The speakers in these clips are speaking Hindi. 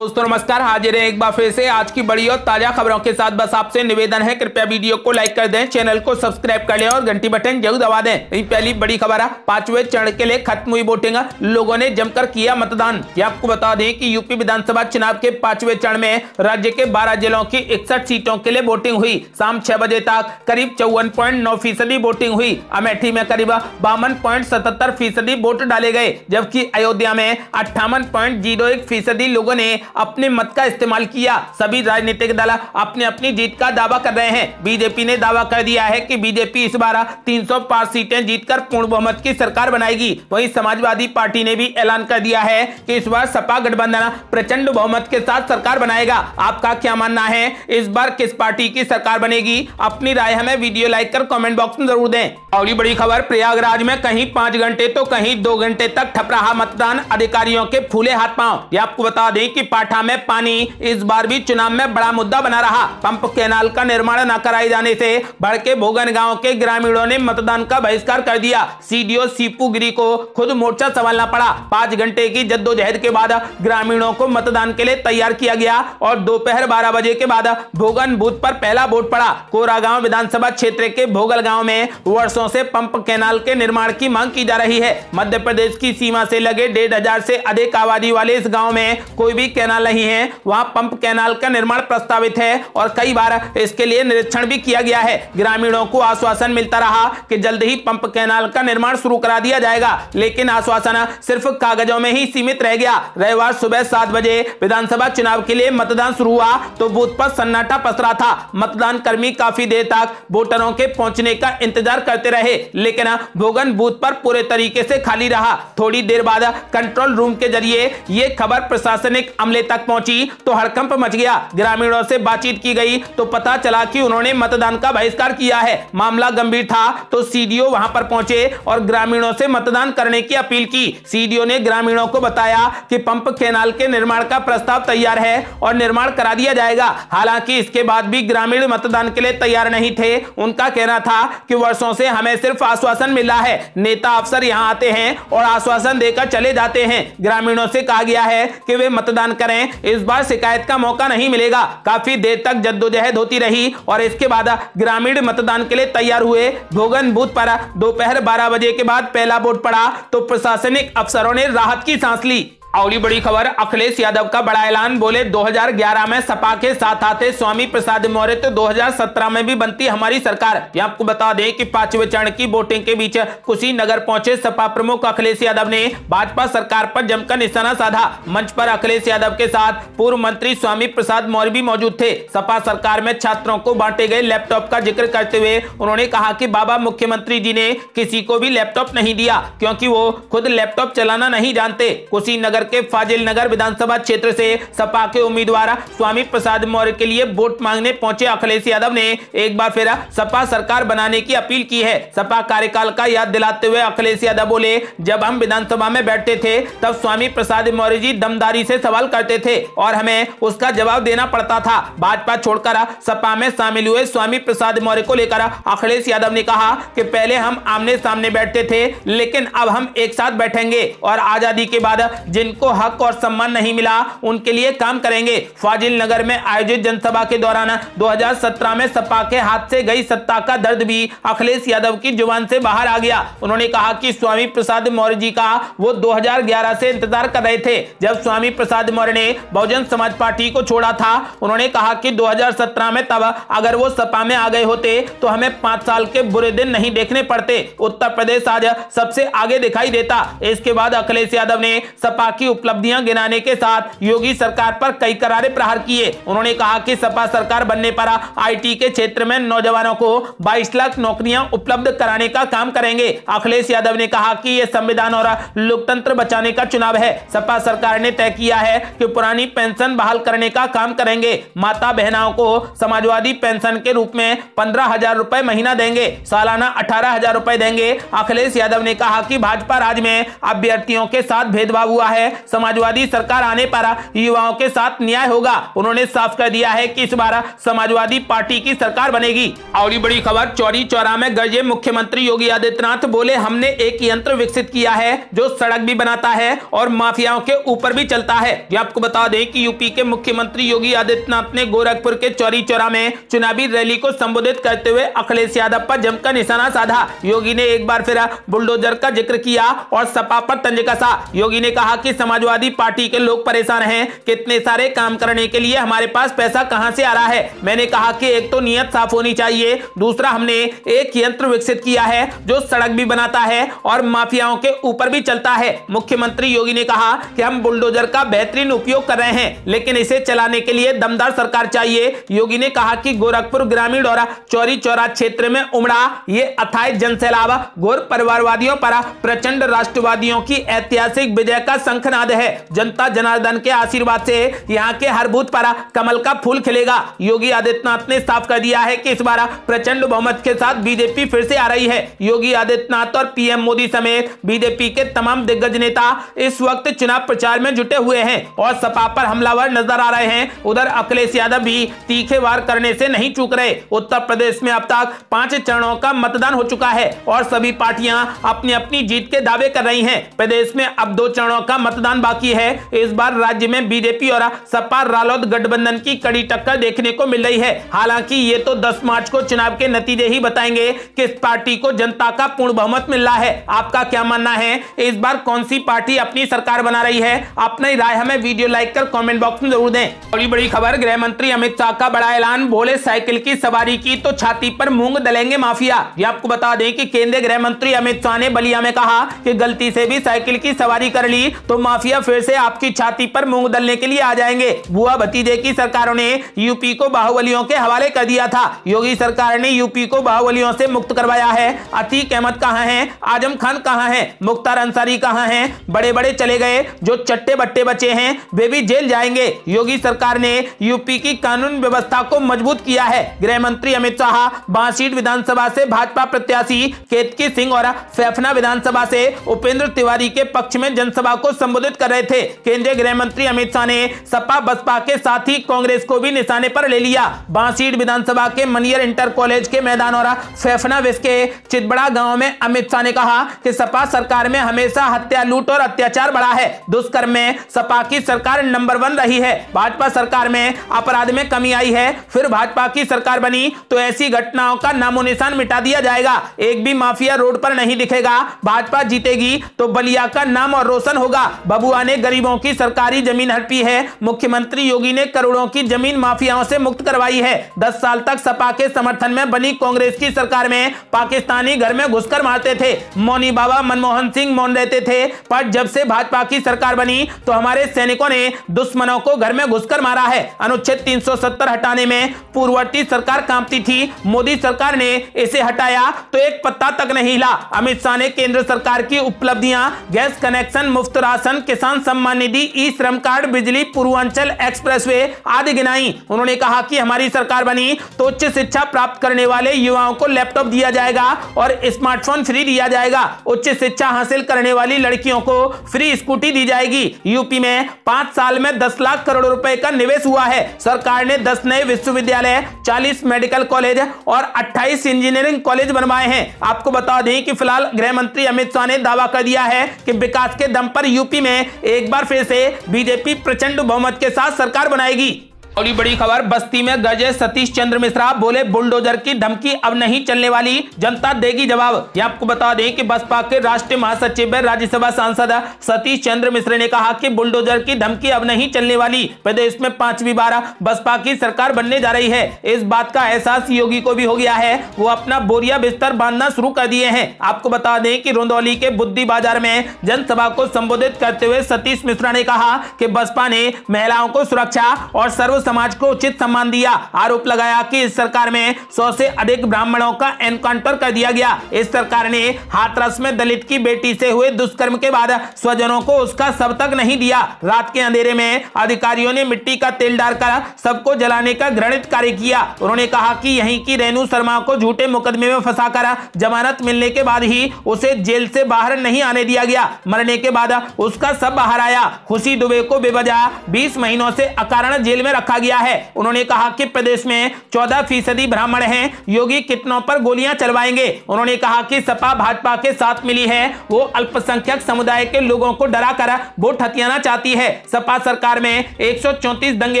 दोस्तों नमस्कार, हाजिर हैं एक बार फिर से आज की बड़ी और ताजा खबरों के साथ। बस आपसे निवेदन है, कृपया वीडियो को लाइक कर दें, चैनल को सब्सक्राइब कर लें और घंटी बटन जरूर दबा दें। पहली बड़ी खबर है, 5वें चरण के लिए खत्म हुई वोटिंग, लोगों ने जमकर किया मतदान। आपको बता दें कि यूपी विधानसभा चुनाव के 5वें चरण में राज्य के 12 जिलों की 61 सीटों के लिए वोटिंग हुई। शाम 6 बजे तक करीब 54.9% वोटिंग हुई। अमेठी में करीब 52.77% वोट डाले गए, जबकि अयोध्या में 58.01% लोगों ने अपने मत का इस्तेमाल किया। सभी राजनीतिक दल अपनी अपनी जीत का दावा कर रहे हैं। बीजेपी ने दावा कर दिया है कि बीजेपी इस बार 305 सीटें जीतकर पूर्ण बहुमत की सरकार बनाएगी। वहीं समाजवादी पार्टी ने भी ऐलान कर दिया है कि इस बार सपा गठबंधन प्रचंड बहुमत के साथ सरकार बनाएगा। आपका क्या मानना है, इस बार किस पार्टी की सरकार बनेगी? अपनी राय हमें वीडियो लाइक कर कमेंट बॉक्स में जरूर दें। अगली बड़ी खबर, प्रयागराज में कहीं 5 घंटे तो कहीं 2 घंटे तक ठप रहा मतदान, अधिकारियों के फूले हाथ पांव। आपको बता दें कि पाठा में पानी इस बार भी चुनाव में बड़ा मुद्दा बना रहा। पंप कैनाल का निर्माण न कराए जाने से भड़के भोगन गांव के ग्रामीणों ने मतदान का बहिष्कार कर दिया। सीडीओ सीपू गिरी को खुद मोर्चा संभालना पड़ा। 5 घंटे की जद्दोजहद के बाद ग्रामीणों को मतदान के लिए तैयार किया गया और दोपहर 12 बजे के बाद भोगन बूथ पर पहला वोट पड़ा। कोरागांव विधानसभा क्षेत्र के भोगल गांव में वर्षों से पंप कैनाल के निर्माण की मांग की जा रही है। मध्य प्रदेश की सीमा से लगे 1,500 से अधिक आबादी वाले इस गांव में कोई भी कैनाल नहीं है। वहां पंप कैनाल का निर्माण प्रस्तावित है और कई बार इसके लिए निरीक्षण भी किया गया है। ग्रामीणों को आश्वासन मिलता रहा कि जल्द ही पंप कैनाल का निर्माण शुरू करा दिया जाएगा, लेकिन आश्वासन सिर्फ कागजों में ही सीमित रह गया। रविवार सुबह 7 बजे विधानसभा चुनाव के लिए मतदान शुरू हुआ तो बूथ पर सन्नाटा पसरा था। मतदान कर्मी काफी देर तक वोटरों के पहुंचने का इंतजार करते रहे, लेकिन भोगन बूथ पर पूरे तरीके से खाली रहा। थोड़ी देर बाद कंट्रोल रूम के जरिए यह खबर प्रशासनिक अमले तक पहुंची तो हड़कंप मच गया। ग्रामीणों से बातचीत की गई तो पता चला कि उन्होंने मतदान का बहिष्कार किया है। मामला गंभीर था तो सीडीओ वहां पर पहुंचे और ग्रामीणों से मतदान करने की अपील की। सीडीओ ने ग्रामीणों को बताया कि पंप कैनाल के निर्माण का प्रस्ताव तैयार है और निर्माण करा दिया जाएगा। हालांकि इसके बाद भी ग्रामीण मतदान के लिए तैयार नहीं थे। उनका कहना था कि वर्षों से हमें सिर्फ आश्वासन मिला है, नेता अफसर यहां आते हैं और आश्वासन देकर चले जाते हैं। ग्रामीणों से कहा गया है कि वे मतदान करें, इस बार शिकायत का मौका नहीं मिलेगा। काफी देर तक जद्दोजहद होती रही और इसके बाद ग्रामीण मतदान के लिए तैयार हुए। भोगन बूथ पर दोपहर 12 बजे के बाद पहला वोट पड़ा तो प्रशासनिक अफसरों ने राहत की सांस ली। अगली बड़ी खबर, अखिलेश यादव का बड़ा ऐलान, बोले 2011 में सपा के साथ आते स्वामी प्रसाद मौर्य तो 2017 में भी बनती हमारी सरकार। आपको बता दें कि 5वें चरण की वोटिंग के बीच कुशीनगर पहुंचे सपा प्रमुख अखिलेश यादव ने भाजपा सरकार पर जमकर निशाना साधा। मंच पर अखिलेश यादव के साथ पूर्व मंत्री स्वामी प्रसाद मौर्य भी मौजूद थे। सपा सरकार में छात्रों को बांटे गए लैपटॉप का जिक्र करते हुए उन्होंने कहा कि बाबा मुख्यमंत्री जी ने किसी को भी लैपटॉप नहीं दिया क्योंकि वो खुद लैपटॉप चलाना नहीं जानते। कुशीनगर के फाजिल नगर विधानसभा क्षेत्र से सपा के उम्मीदवार स्वामी प्रसाद मौर्य के लिए वोट मांगने पहुंचे अखिलेश यादव ने एक बार फिर सपा सरकार बनाने की अपील की है। सपा कार्यकाल का याद दिलाते हुए अखिलेश यादव बोले, जब हम विधानसभा में बैठते थे तब स्वामी प्रसाद मौर्य जी दमदारी से सवाल करते थे और हमें उसका जवाब देना पड़ता था। भाजपा छोड़कर सपा में शामिल हुए स्वामी प्रसाद मौर्य को लेकर अखिलेश यादव ने कहा कि पहले हम आमने सामने बैठते थे, लेकिन अब हम एक साथ बैठेंगे और आजादी के बाद जिनको हक और सम्मान नहीं मिला उनके लिए काम करेंगे। फाजिल नगर में आयोजित जनसभा के दौरान 2017 में सपा के हाथ से गई सत्ता का दर्द भी अखिलेश यादव की जुबान से बाहर आ गया। उन्होंने कहा कि स्वामी प्रसाद मौर्य जी का वो 2011 से इंतजार कर रहे थे जब स्वामी प्रसाद मौर्य ने बहुजन समाज पार्टी को छोड़ा था। उन्होंने कहा कि 2017 में तब अगर वो सपा में आ गए होते तो हमें 5 साल के बुरे दिन नहीं देखने पड़ते। उत्तर प्रदेश आज सबसे आगे दिखाई देता। इसके बाद अखिलेश यादव ने सपा की उपलब्धियां गिनाने के साथ योगी सरकार पर कई करारे प्रहार किए। उन्होंने कहा कि सपा सरकार बनने पर आईटी के क्षेत्र में नौजवानों को 22 लाख नौकरियां उपलब्ध कराने का काम करेंगे। अखिलेश यादव ने कहा कि यह संविधान और लोकतंत्र बचाने का चुनाव है। सपा सरकार ने तय किया है कि पुरानी पेंशन बहाल करने का काम करेंगे। माता बहनों को समाजवादी पेंशन के रूप में 15,000 रुपए महीना देंगे, सालाना 18,000 रुपए देंगे। अखिलेश यादव ने कहा कि भाजपा राज में अभ्यर्थियों के साथ भेदभाव हुआ है समाजवादी सरकार आने पर युवाओं के साथ न्याय होगा। उन्होंने साफ कर दिया है कि इस बार समाजवादी पार्टी की सरकार बनेगी। और ये बड़ी खबर, चौरी चौरा में गरजे मुख्यमंत्री योगी आदित्यनाथ, बोले हमने एक यंत्र विकसित किया है जो सड़क भी बनाता है और माफियाओं के ऊपर भी चलता है। ये आपको बता दें कि यूपी के मुख्यमंत्री योगी आदित्यनाथ ने गोरखपुर के चौरी चौरा में चुनावी रैली को संबोधित करते हुए अखिलेश यादव पर जमकर निशाना साधा। योगी ने एक बार फिर बुलडोजर का जिक्र किया और सपा पर तंज कसा। योगी ने कहा कि समाजवादी पार्टी के लोग परेशान हैं, कितने सारे काम करने के लिए हमारे पास पैसा कहां से आ रहा है। मैंने कहा कि एक तो नियत साफ होनी चाहिए, दूसरा हमने एक यंत्र विकसित किया है जो सड़क भी बनाता है और माफियाओं के ऊपर भी चलता है। मुख्यमंत्री योगी ने कहा कि हम बुलडोजर का बेहतरीन उपयोग कर रहे हैं, लेकिन इसे चलाने के लिए दमदार सरकार चाहिए। योगी ने कहा कि गोरखपुर ग्रामीण और चौरी चौरा क्षेत्र में उमड़ा ये अथाह जनसैलाब घोर परिवारवादियों पर प्रचंड राष्ट्रवादियों की ऐतिहासिक विजय का शंखनाद है। जनता जनार्दन के आशीर्वाद से यहाँ के हर बूथ पर कमल का फूल खिलेगा। योगी आदित्यनाथ ने साफ कर दिया है कि इस बार प्रचंड बहुमत के साथ बीजेपी फिर से आ रही है। योगी आदित्यनाथ और पीएम मोदी समेत बीजेपी के तमाम दिग्गज नेता इस वक्त चुनाव प्रचार में जुटे हुए हैं और सपा पर हमलावर नजर आ रहे हैं। उधर अखिलेश यादव भी तीखे वार करने से नहीं चूक रहे। उत्तर प्रदेश में अब तक 5 चरणों का मतदान हो चुका है और सभी पार्टियां अपनी अपनी जीत के दावे कर रही हैं। प्रदेश में अब 2 चरणों का मतदान बाकी है। इस बार राज्य में बीजेपी और सपा रालोद गठबंधन की कड़ी टक्कर देखने को मिल रही है। हालांकि ये तो 10 मार्च को चुनाव के नतीजे ही बताएंगे किस पार्टी को जनता का पूर्ण बहुमत मिल रहा है। आपका क्या मानना है, इस बार कौन सी पार्टी अपनी सरकार बना रही है? अपनी राय हमें वीडियो लाइक कर कमेंट बॉक्स में जरूर दें। बड़ी बड़ी खबर, गृह मंत्री अमित शाह का बड़ा ऐलान, बोले साइकिल की सवारी की तो छाती पर मूंग दलेंगे माफिया। ये आपको बता दें कि केंद्रीय गृह मंत्री अमित शाह ने बलिया में कहा कि गलती से भी साइकिल की सवारी कर ली तो माफिया फिर से आपकी छाती पर मूंग दलने के लिए आ जाएंगे। बुआ भतीजे की सरकारों ने यूपी को बाहुबलियों के हवाले कर दिया था। योगी सरकार ने यूपी को बाहुबलियों से मुक्त करवाया है। अतीक अहमद कहां है, आजम खान कहां है, मुख्तार अंसारी कहां है? बड़े बड़े चले गए, जो चट्टे बट्टे बचे हैं वे भी जेल जाएंगे। योगी सरकार ने यूपी की कानून व्यवस्था को मजबूत किया है। गृह मंत्री अमित शाह बांसीट विधानसभा से भाजपा प्रत्याशी केतकी सिंह और फैफना विधानसभा से उपेंद्र तिवारी के पक्ष में जनसभा को संबोधित कर रहे थे। केंद्रीय गृह मंत्री अमित शाह ने सपा बसपा के साथ ही कांग्रेस को भी निशाने पर ले लिया। बांसीट विधानसभा के मनियर इंटर कॉलेज के मैदान और फैफना विस के चितबड़ा गांव में अमित शाह ने कहा कि सपा सरकार में हमेशा हत्या, लूट और अत्याचार बढ़ा है। दुष्कर्म में सपा की सरकार नंबर 1 रही है। भाजपा सरकार में अपराध में कमी आई है। फिर भाजपा की सरकार बनी तो ऐसी घटनाओं का नामो निशान मिटा दिया जाएगा। एक भी माफिया रोड पर नहीं दिखेगा। भाजपा जीतेगी तो बलिया का नाम और रोशन होगा। बबुआ ने गरीबों की सरकारी जमीन हड़पी है। मुख्यमंत्री योगी ने करोड़ों की जमीन माफियाओं से मुक्त करवाई है। 10 साल तक सपा के समर्थन में बनी कांग्रेस की सरकार में पाकिस्तानी घर में घुसकर मारते थे। मौनी बाबा मनमोहन सिंह मौन रहते थे, पर जब से भाजपा की सरकार बनी तो हमारे सैनिकों ने दुश्मनों को घर में घुसकर मारा है। अनुच्छेद 370 हटाने में पूर्ववर्ती सरकार कांपती थी। मोदी सरकार ने इसे हटाया तो एक पत्ता तक नहीं हिला। अमित शाह ने केंद्र सरकार की उपलब्धियां, गैस कनेक्शन, मुफ्त राशन, किसान सम्मान निधि, ई श्रम कार्ड, बिजली, पूर्वांचल एक्सप्रेसवे आदि गिनाई। उन्होंने कहा कि हमारी सरकार बनी तो उच्च शिक्षा प्राप्त करने वाले युवाओं को लैपटॉप दिया जाएगा और स्मार्टफोन फ्री दिया जाएगा। उच्च शिक्षा हासिल करने वाली लड़कियों को फ्री स्कूटी दी जाएगी। यूपी में 5 साल में 10 लाख करोड़ रुपए का निवेश हुआ है। सरकार ने 10 नए विश्वविद्यालय, 40 मेडिकल कॉलेज और 28 इंजीनियरिंग कॉलेज बनवाए हैं। आपको बता दें कि फिलहाल गृह मंत्री अमित शाह ने दावा कर दिया है कि विकास के दम पर यूपी में एक बार फिर से बीजेपी प्रचंड बहुमत के साथ सरकार बनाएगी। और बड़ी खबर, बस्ती में गरजे सतीश चंद्र मिश्रा, बोले बुलडोजर की धमकी अब नहीं चलने वाली, जनता देगी जवाब। ये आपको बता दें कि बसपा के राष्ट्रीय महासचिव राज्यसभा सांसद सतीश चंद्र मिश्रा ने कहा कि बुलडोजर की धमकी अब नहीं चलने वाली। प्रदेश में 5वीं बार बसपा की सरकार बनने जा रही है। इस बात का एहसास योगी को भी हो गया है। वो अपना बोरिया बिस्तर बांधना शुरू कर दिए हैं। आपको बता दें कि रुंदौली के बुद्धि बाजार में जनसभा को संबोधित करते हुए सतीश मिश्रा ने कहा कि बसपा ने महिलाओं को सुरक्षा और सर्व समाज को उचित सम्मान दिया। आरोप लगाया कि इस सरकार में 100 से अधिक ब्राह्मणों का एनकाउंटर कर दिया गया। इस सरकार ने हाथरस में दलित की बेटी से हुए दुष्कर्म के बाद स्वजनों को उसका शव तक नहीं दिया। रात के अंधेरे में अधिकारियों ने मिट्टी का तेल डालकर सबको जलाने का घृणित कार्य किया। उन्होंने कहा कि यहीं की रेणु शर्मा को झूठे मुकदमे में फंसाकर जमानत मिलने के बाद ही उसे जेल से बाहर नहीं आने दिया गया। मरने के बाद उसका सब बाहर आया। खुशी दुबे को बेवजह 20 महीनों से अकारण जेल में रखा गया है। उन्होंने कहा कि प्रदेश में 14% ब्राह्मण हैं, योगी कितनों पर गोलियां चलवाएंगे। उन्होंने कहा कि सपा भाजपा के साथ मिली है, वो अल्पसंख्यक समुदाय के लोगों को डराकर वोट हथियाना चाहती है। सपा सरकार में 134 दंगे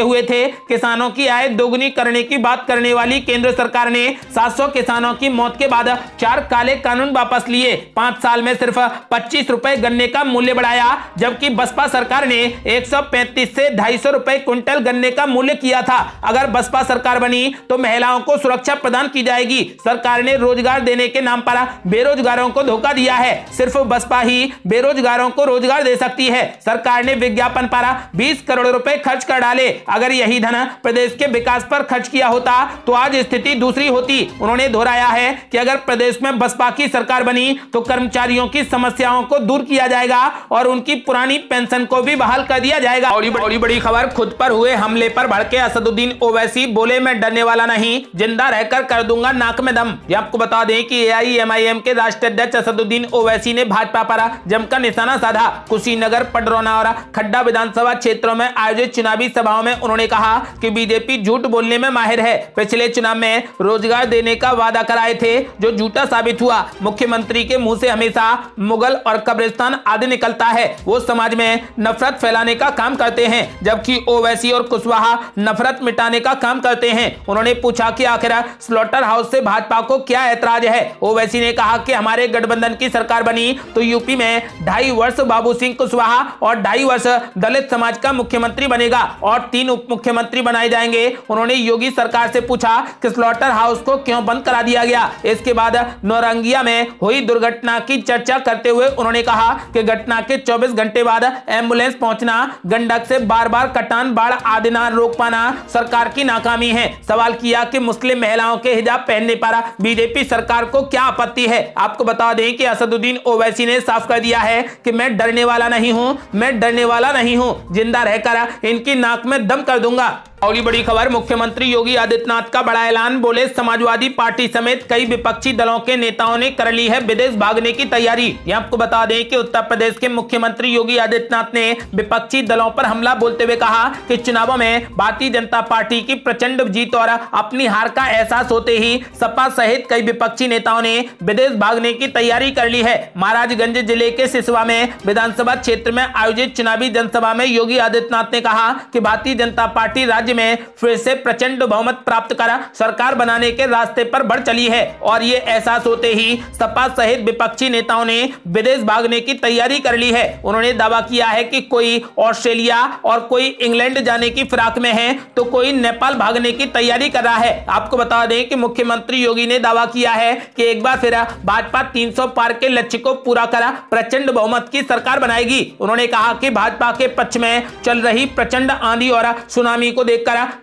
हुए थे। किसानों की आय दोगुनी करने की बात करने वाली केंद्र सरकार ने 700 किसानों की मौत के बाद 4 काले कानून वापस लिए। 5 साल में सिर्फ 25 रुपए गन्ने का मूल्य बढ़ाया, जबकि बसपा सरकार ने 135 से 250 रुपए क्विंटल गन्ने का मूल्य किया था। अगर बसपा सरकार बनी तो महिलाओं को सुरक्षा प्रदान की जाएगी। सरकार ने रोजगार देने के नाम पर बेरोजगारों को धोखा दिया है। सिर्फ बसपा ही बेरोजगारों को रोजगार दे सकती है। सरकार ने विज्ञापन पर 20 करोड़ रुपए खर्च कर डाले। अगर यही धन प्रदेश के विकास पर खर्च किया होता तो आज स्थिति दूसरी होती। उन्होंने दोहराया है कि अगर प्रदेश में बसपा की सरकार बनी तो कर्मचारियों की समस्याओं को दूर किया जाएगा और उनकी पुरानी पेंशन को भी बहाल कर दिया जाएगा। और बड़ी खबर, खुद पर हुए हमले पर भड़के असदुद्दीन ओवैसी बोले मैं डरने वाला नहीं, जिंदा रहकर कर दूंगा नाक में दम। ये आपको बता दें कि AIMIM के राष्ट्रीय अध्यक्ष असदुद्दीन ओवैसी ने भाजपा पर जमकर निशाना साधा। कुशीनगर, पडरौना और खड्डा विधानसभा क्षेत्रों में आयोजित चुनावी सभाओं में उन्होंने कहा कि बीजेपी झूठ बोलने में माहिर है। पिछले चुनाव में रोजगार देने का वादा कराए थे जो झूठा साबित हुआ। मुख्यमंत्री के मुंह से हमेशा मुगल और कब्रिस्तान आदि निकलता है। वो समाज में नफरत फैलाने का काम करते हैं, जबकि ओवैसी और कुशवाहा नफरत मिटाने का काम करते हैं। उन्होंने पूछा कि आखिर स्लॉटर हाउस से भाजपा को क्या ऐतराज है। ओवैसी ने कहा कि हमारे गठबंधन की सरकार बनी तो यूपी में 2.5 वर्ष बाबू सिंह कुशवाहा और 2.5 वर्ष दलित समाज का मुख्यमंत्री बनेगा और 3 उप मुख्यमंत्री बनाए जाएंगे। उन्होंने योगी सरकार से पूछा कि स्लॉटर हाउस को क्यों बंद करा दिया गया। इसके बाद नौरंगिया में हुई दुर्घटना की चर्चा करते हुए उन्होंने कहा कि घटना के 24 घंटे बाद एम्बुलेंस पहुंचना, गंडक से बार-बार कटान, बाढ़ आदि न रोक पाना सरकार की नाकामी है। सवाल किया कि मुस्लिम महिलाओं के हिजाब पहनने पर बीजेपी सरकार को क्या आपत्ति है। आपको बता दें कि असदुद्दीन ओवैसी ने साफ कर दिया है कि मैं डरने वाला नहीं हूं, मैं डरने वाला नहीं हूं, जिंदा रहकर इनकी नाक में दम कर दूंगा। और बड़ी खबर, मुख्यमंत्री योगी आदित्यनाथ का बड़ा ऐलान, बोले समाजवादी पार्टी समेत कई विपक्षी दलों के नेताओं ने कर ली है विदेश भागने की तैयारी। ये आपको बता दें कि उत्तर प्रदेश के मुख्यमंत्री योगी आदित्यनाथ ने विपक्षी दलों पर हमला बोलते हुए कहा कि चुनावों में भारतीय जनता पार्टी की प्रचंड जीत और अपनी हार का एहसास होते ही सपा सहित कई विपक्षी नेताओं ने विदेश भागने की तैयारी कर ली है। महाराजगंज जिले के सिसवा में विधानसभा क्षेत्र में आयोजित चुनावी जनसभा में योगी आदित्यनाथ ने कहा कि भारतीय जनता पार्टी राज्य में फिर से प्रचंड बहुमत प्राप्त कर सरकार बनाने के रास्ते पर बढ़ चली है और ये एहसास होते ही सपा सहित विपक्षी नेताओं ने विदेश भागने की तैयारी कर ली है। उन्होंने दावा किया है कि कोई ऑस्ट्रेलिया और कोई इंग्लैंड जाने की फिराक में है तो कोई नेपाल भागने की तैयारी कर रहा है। आपको बता दें कि मुख्यमंत्री योगी ने दावा किया है कि एक बार फिर भाजपा 300 पार के लक्ष्य को पूरा कर प्रचंड बहुमत की सरकार बनाएगी। उन्होंने कहा कि भाजपा के पक्ष में चल रही प्रचंड आंधी और सुनामी को देखकर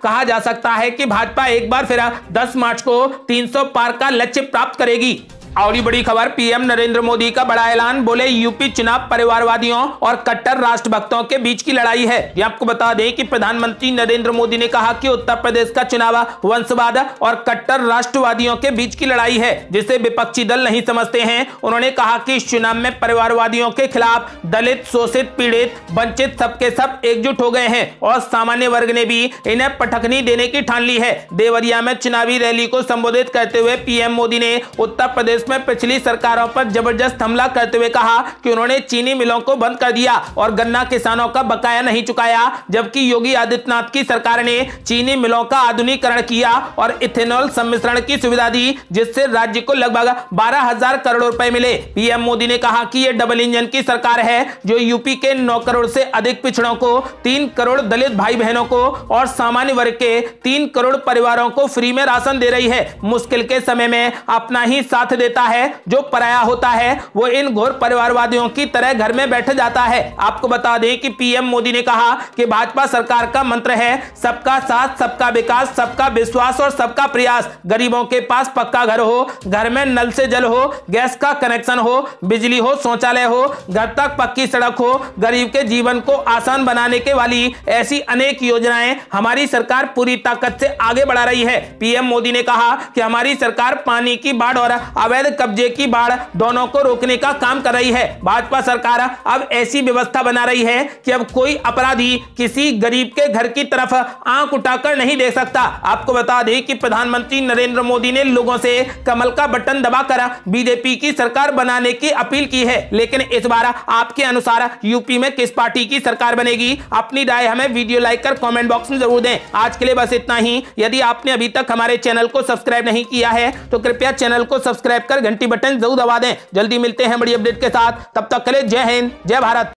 कहा जा सकता है कि भाजपा एक बार फिर 10 मार्च को 300 पार का लक्ष्य प्राप्त करेगी। और बड़ी खबर, पीएम नरेंद्र मोदी का बड़ा ऐलान, बोले यूपी चुनाव परिवारवादियों और कट्टर राष्ट्रभक्तों के बीच की लड़ाई है। ये आपको बता दें कि प्रधानमंत्री नरेंद्र मोदी ने कहा कि उत्तर प्रदेश का चुनाव वंशवाद और कट्टर राष्ट्रवादियों के बीच की लड़ाई है, जिसे विपक्षी दल नहीं समझते हैं। उन्होंने कहा कि इस चुनाव में परिवारवादियों के खिलाफ दलित, शोषित, पीड़ित, वंचित सबके सब एकजुट हो गए हैं और सामान्य वर्ग ने भी इन्हें पटखनी देने की ठान ली है। देवरिया में चुनावी रैली को संबोधित करते हुए पीएम मोदी ने उत्तर प्रदेश में पिछली सरकारों पर जबरदस्त हमला करते हुए कहा कि उन्होंने चीनी मिलों को बंद कर दिया और गन्ना किसानों का बकाया नहीं चुकाया, जबकि योगी आदित्यनाथ की सरकार ने चीनी मिलों का आधुनिकीकरण किया और इथेनॉल सम्मिश्रण की सुविधा दी, जिससे राज्य को लगभग 12,000 करोड़ रुपए मिले। पीएम मोदी ने कहा कि यह डबल इंजन की सरकार है जो यूपी के 9 करोड़ से अधिक पिछड़ों को, 3 करोड़ दलित भाई बहनों को और सामान्य वर्ग के 3 करोड़ परिवारों को फ्री में राशन दे रही है। मुश्किल के समय में अपना ही साथ देते देता है, जो पराया होता है वो इन घोर परिवारवादियों की तरह घर में बैठ जाता है। आपको बता दें कि पीएम मोदी ने कहा कि भाजपा सरकार का मंत्र है सबका साथ, सबका विकास, सबका विश्वास और सबका प्रयास। गरीबों के पास पक्का घर हो, घर में नल से जल हो, गैस का कनेक्शन हो, बिजली हो, शौचालय हो, घर तक पक्की सड़क हो, गरीब के जीवन को आसान बनाने के वाली ऐसी अनेक योजनाएं हमारी सरकार पूरी ताकत से आगे बढ़ा रही है। पीएम मोदी ने कहा कि हमारी सरकार पानी की बाढ़ और अवैध कब्जे की बाढ़ दोनों को रोकने का काम कर रही है। भाजपा सरकार अब ऐसी व्यवस्था बना रही है कि अब कोई अपराधी किसी गरीब के घर की तरफ आंख उठाकर नहीं देख सकता। आपको बता दें कि प्रधानमंत्री नरेंद्र मोदी ने लोगों से कमल का बटन दबाकर बीजेपी की सरकार बनाने की अपील की है। लेकिन इस बार आपके अनुसार यूपी में किस पार्टी की सरकार बनेगी? अपनी राय हमें वीडियो लाइक कर कमेंट बॉक्स में जरूर दें। आज के लिए बस इतना ही। यदि आपने अभी तक हमारे चैनल को सब्सक्राइब नहीं किया है तो कृपया चैनल को सब्सक्राइब कर घंटी बटन जरूर दबा दें। जल्दी मिलते हैं बड़ी अपडेट के साथ, तब तक के लिए जय हिंद, जय भारत।